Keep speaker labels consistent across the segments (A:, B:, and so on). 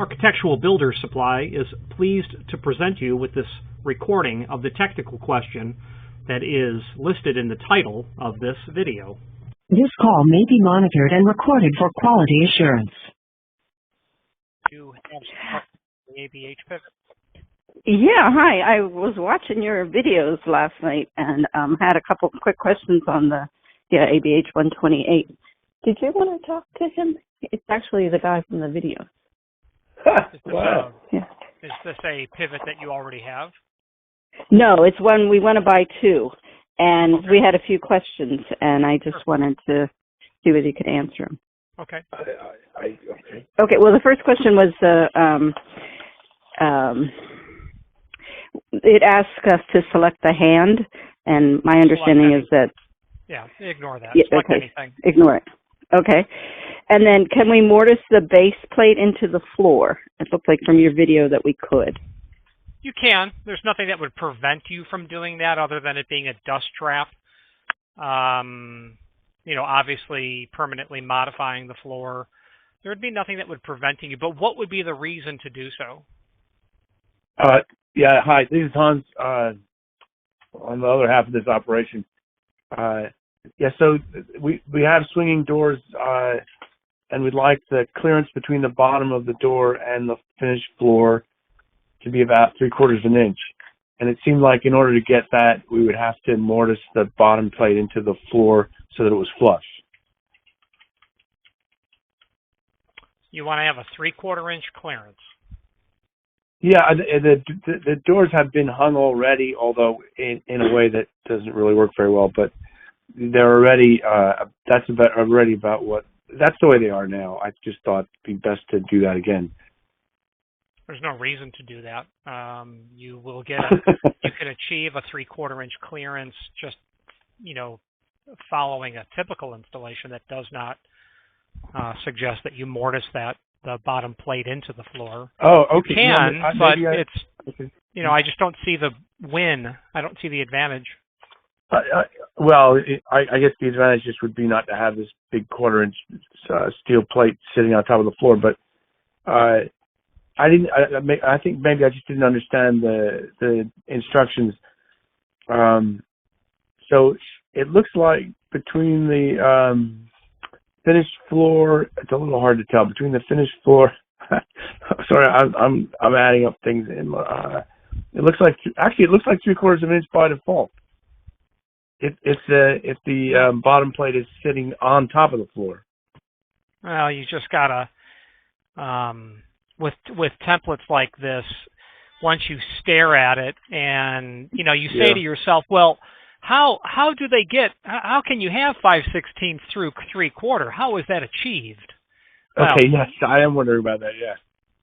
A: Architectural Builders Supply is pleased to present you with this recording of the technical question that is listed in the title of this video.
B: This call may be monitored and recorded for quality assurance.
A: You have the ABH pivot?
C: Yeah, hi. I was watching your videos last night and had a couple quick questions on the ABH 128. Did you want to talk to him? It's actually the guy from the video.
D: Wow.
C: Yeah.
A: Is this a pivot that you already have?
C: No, it's one we want to buy two, and we had a few questions, and I just wanted to see whether you could answer them.
A: Okay.
D: Okay.
C: Okay. Well, the first question was it asked us to select the hand, and my understanding is that.
A: Yeah, ignore that.
C: Yeah,
A: Select
C: okay.
A: anything.
C: Ignore it. Okay. And then can we mortise the base plate into the floor? It looked like from your video that we could.
A: You can. There's nothing that would prevent you from doing that other than it being a dust trap. Obviously permanently modifying the floor. There would be nothing that would prevent you, but what would be the reason to do so?
D: Yeah, hi. This is Hans on the other half of this operation. So we have swinging doors, and we'd like the clearance between the bottom of the door and the finished floor to be about 3/4 of an inch. And it seemed like in order to get that, we would have to mortise the bottom plate into the floor so that it was flush.
A: You want to have a 3/4 inch clearance.
D: Yeah, the doors have been hung already, although in a way that doesn't really work very well. But they're already that's the way they are now. I just thought it'd be best to do that again.
A: There's no reason to do that. You will get you can achieve a 3/4 inch clearance just following a typical installation that does not suggest that you mortise the bottom plate into the floor.
D: Oh, okay.
A: You can, but it's
D: okay.
A: I just don't see the win. I don't see the advantage.
D: I guess the advantage just would be not to have this big 1/4 inch steel plate sitting on top of the floor. But I think maybe I just didn't understand the instructions. So it looks like between the finished floor, it's a little hard to tell. Between the finished floor, sorry, I'm adding up things. It looks like 3/4 of an inch by default. If the bottom plate is sitting on top of the floor.
A: Well, you just gotta with templates like this. Once you stare at it, and you say to yourself, well, how can you have 5/16 through 3/4? How is that achieved?
D: Okay, yes, I am wondering about that. Yeah.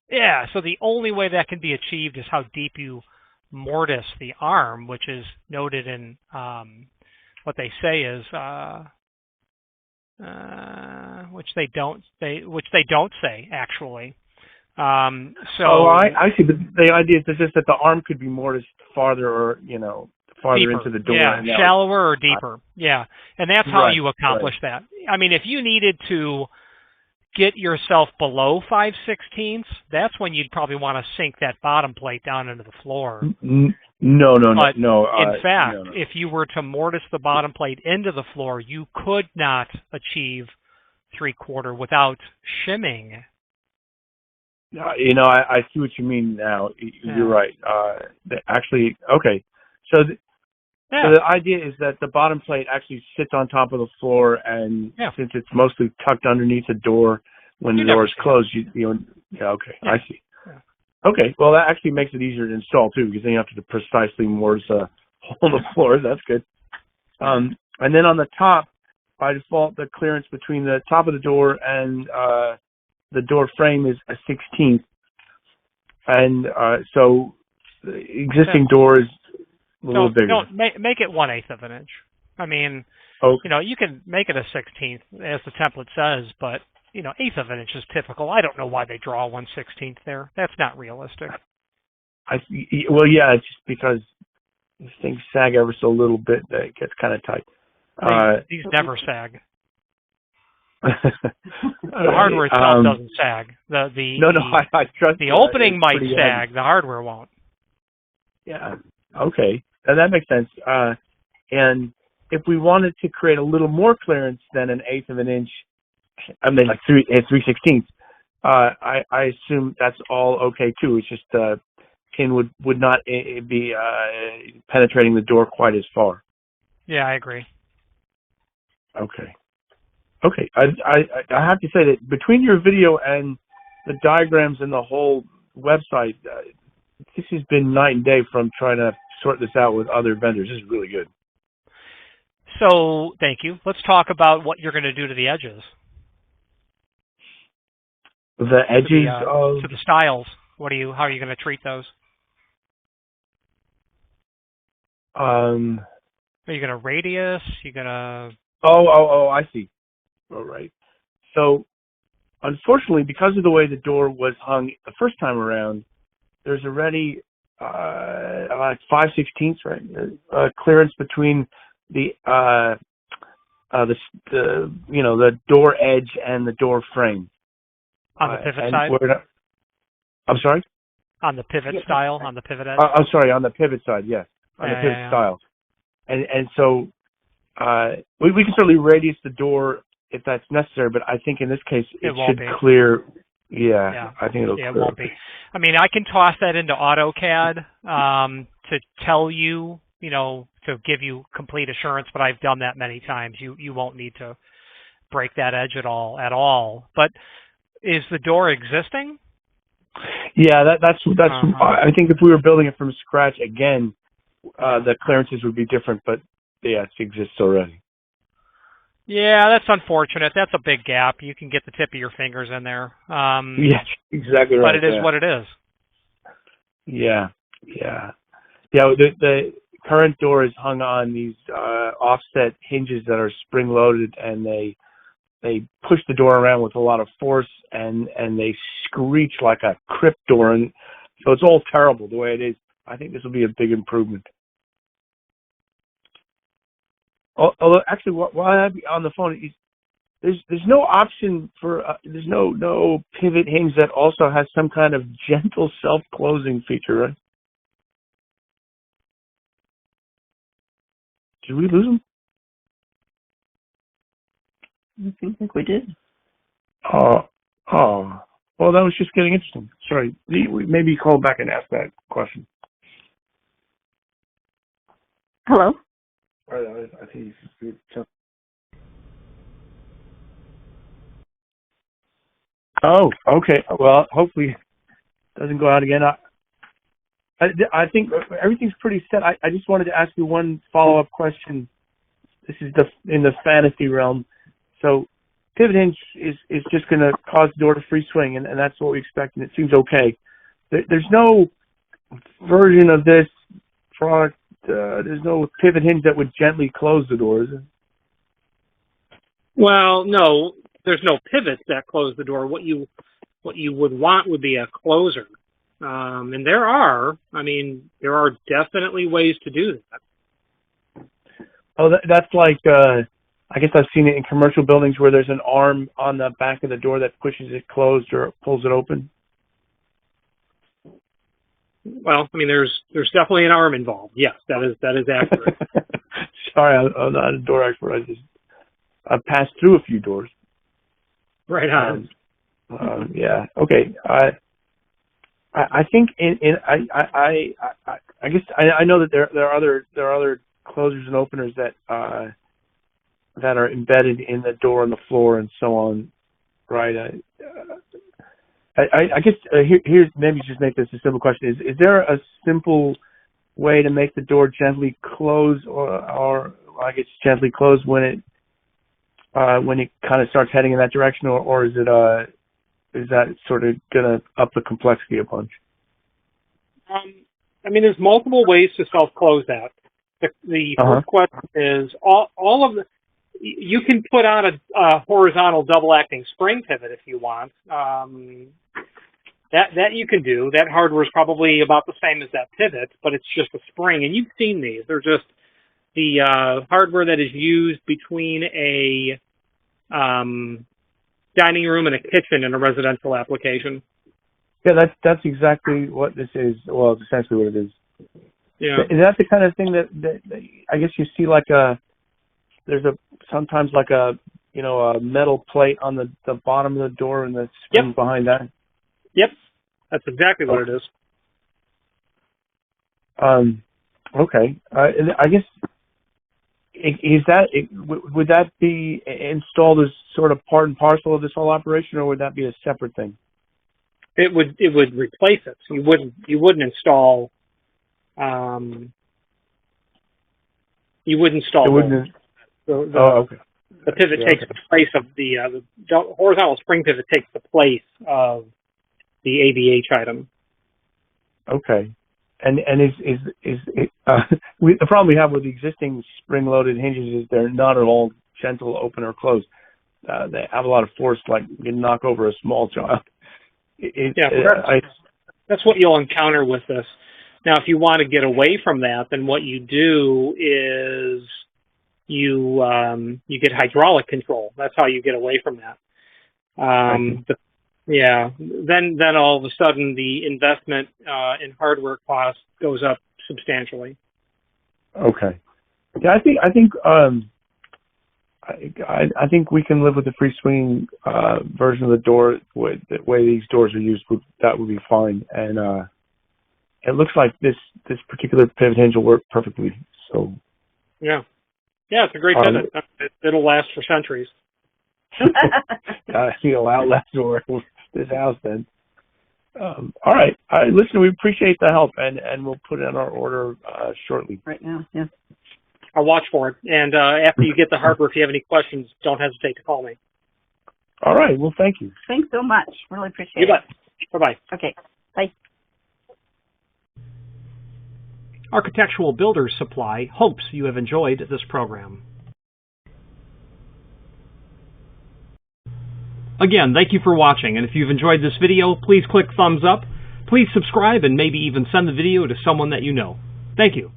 A: Yeah. So the only way that can be achieved is how deep you mortise the arm, which is noted in what they say is which they don't say actually.
D: I see. But the idea is just that the arm could be mortised farther, or farther
A: deeper
D: into the door.
A: Yeah, shallower or deeper. Yeah, and that's how you accomplish that. I mean, if you needed to get yourself below 5/16, that's when you'd probably want to sink that bottom plate down into the floor.
D: No.
A: In fact, if you were to mortise the bottom plate into the floor, you could not achieve 3/4 without shimming.
D: I see what you mean now. You're right. Actually, okay. So the idea is that the bottom plate actually sits on top of the floor, and since it's mostly tucked underneath the door when the door is closed, I see. Yeah. Okay, well that actually makes it easier to install too, because then you have to precisely mortise a hole in the floor. That's good. And then on the top, by default, the clearance between the top of the door and the door frame is a 1/16, and so the existing door is a little bigger.
A: No, make it 1/8 of an inch. I mean, you can make it a 1/16 as the template says, but 1/8 of an inch is typical. I don't know why they draw 1/16 there. That's not realistic.
D: It's just because things sag ever so little bit that it gets kind of tight.
A: These never sag. The hardware itself doesn't sag.
D: I trust
A: the opening might sag. Heavy. The hardware won't.
D: Yeah. Okay. Now that makes sense. And if we wanted to create a little more clearance than an eighth of an inch, I mean, like 3/16, I assume that's all okay too. It's just pin would not be penetrating the door quite as far.
A: Yeah, I agree.
D: Okay. I have to say that between your video and the diagrams and the whole website, this has been night and day from trying to sort this out with other vendors. This is really good.
A: So, thank you. Let's talk about what you're going to do to the edges.
D: The edges
A: to the stiles. How are you going to treat those? Are you going to radius? You going to?
D: Oh, I see. All right. So, unfortunately, because of the way the door was hung the first time around, there's already like 5/16, right? Clearance between the door edge and the door frame.
A: On the pivot side?
D: I'm sorry?
A: On the pivot style, on the pivot edge?
D: I'm sorry, on the pivot side, yes. On the pivot style. And so we can certainly radius the door if that's necessary, but I think in this case it should clear. Yeah, I think it'll clear.
A: It won't be. I mean, I can toss that into AutoCAD to tell you, to give you complete assurance, but I've done that many times. You won't need to break that edge at all. But is the door existing?
D: Yeah, that's. I think if we were building it from scratch again, the clearances would be different. But yeah, it exists already.
A: Yeah, that's unfortunate. That's a big gap. You can get the tip of your fingers in there.
D: Yeah, exactly right.
A: But it is what it is.
D: Yeah. The current door is hung on these offset hinges that are spring-loaded, and they push the door around with a lot of force, and they screech like a crypt door, and so it's all terrible the way it is. I think this will be a big improvement. Although, actually, while I have you on the phone, there's no option for there's no pivot hinge that also has some kind of gentle self-closing feature, right? Did we lose him?
C: I think we did.
D: Oh. Well, that was just getting interesting. Sorry. Maybe call back and ask that question.
C: Hello?
D: I think he's... Oh, okay. Well, hopefully it doesn't go out again. I think everything's pretty set. I just wanted to ask you one follow-up question. This is in the fantasy realm. So pivot hinge is just going to cause the door to free swing, and that's what we expect, and it seems okay. There's no version of this product. There's no pivot hinge that would gently close the door, is there?
A: Well, no. There's no pivots that close the door. What you would want would be a closer. And there are definitely ways to do that.
D: Oh, that's like, I guess I've seen it in commercial buildings where there's an arm on the back of the door that pushes it closed or pulls it open.
A: Well, there's definitely an arm involved. Yes, that is accurate.
D: Sorry, I'm not a door expert. I've passed through a few doors.
A: Right on.
D: Yeah. Okay. I think I guess I know that there are other closers and openers that are embedded in the door and the floor and so on, right? I guess here's maybe just make this a simple question: is there a simple way to make the door gently close, or I guess gently close when it kind of starts heading in that direction, or is that sort of gonna up the complexity a bunch?
A: There's multiple ways to self-close that. The first question is all of the. You can put on a horizontal double-acting spring pivot if you want. That you can do. That hardware is probably about the same as that pivot, but it's just a spring. And you've seen these. They're just the hardware that is used between a dining room and a kitchen in a residential application.
D: Yeah, that's exactly what this is. Well, it's essentially what it is.
A: Yeah.
D: Is that the kind of thing that I guess you see there's sometimes a metal plate on the bottom of the door and the spring behind that?
A: Yep. That's exactly what it is.
D: Okay. I guess would that be installed as sort of part and parcel of this whole operation, or would that be a separate thing?
A: It would replace it. So you wouldn't install. You would install.
D: Okay.
A: The pivot takes the place of the horizontal spring pivot takes the place of the ABH item. Okay.
D: And the problem we have with the existing spring-loaded hinges is they're not at all gentle, open or close. They have a lot of force, like you can knock over a small child.
A: That's what you'll encounter with this. Now, if you want to get away from that, then what you do is you get hydraulic control. That's how you get away from that. Then all of a sudden the investment in hardware cost goes up substantially.
D: Okay. Yeah, I think we can live with the free swinging version of the door. The way these doors are used, that would be fine. And it looks like this particular pivot hinge will work perfectly. So.
A: Yeah, it's a great pivot. It'll last for centuries.
D: It'll outlast this house then. All right. Listen, we appreciate the help, and we'll put in our order shortly.
C: Right now, yeah.
A: I'll watch for it. And after you get the hardware, if you have any questions, don't hesitate to call me.
D: All right. Well, thank you.
C: Thanks so much. Really appreciate
A: it. You bet. Bye-bye.
C: Okay. Bye.
A: Architectural Builders Supply hopes you have enjoyed this program. Again, thank you for watching, and if you've enjoyed this video, please click thumbs up, please subscribe, and maybe even send the video to someone that you know. Thank you.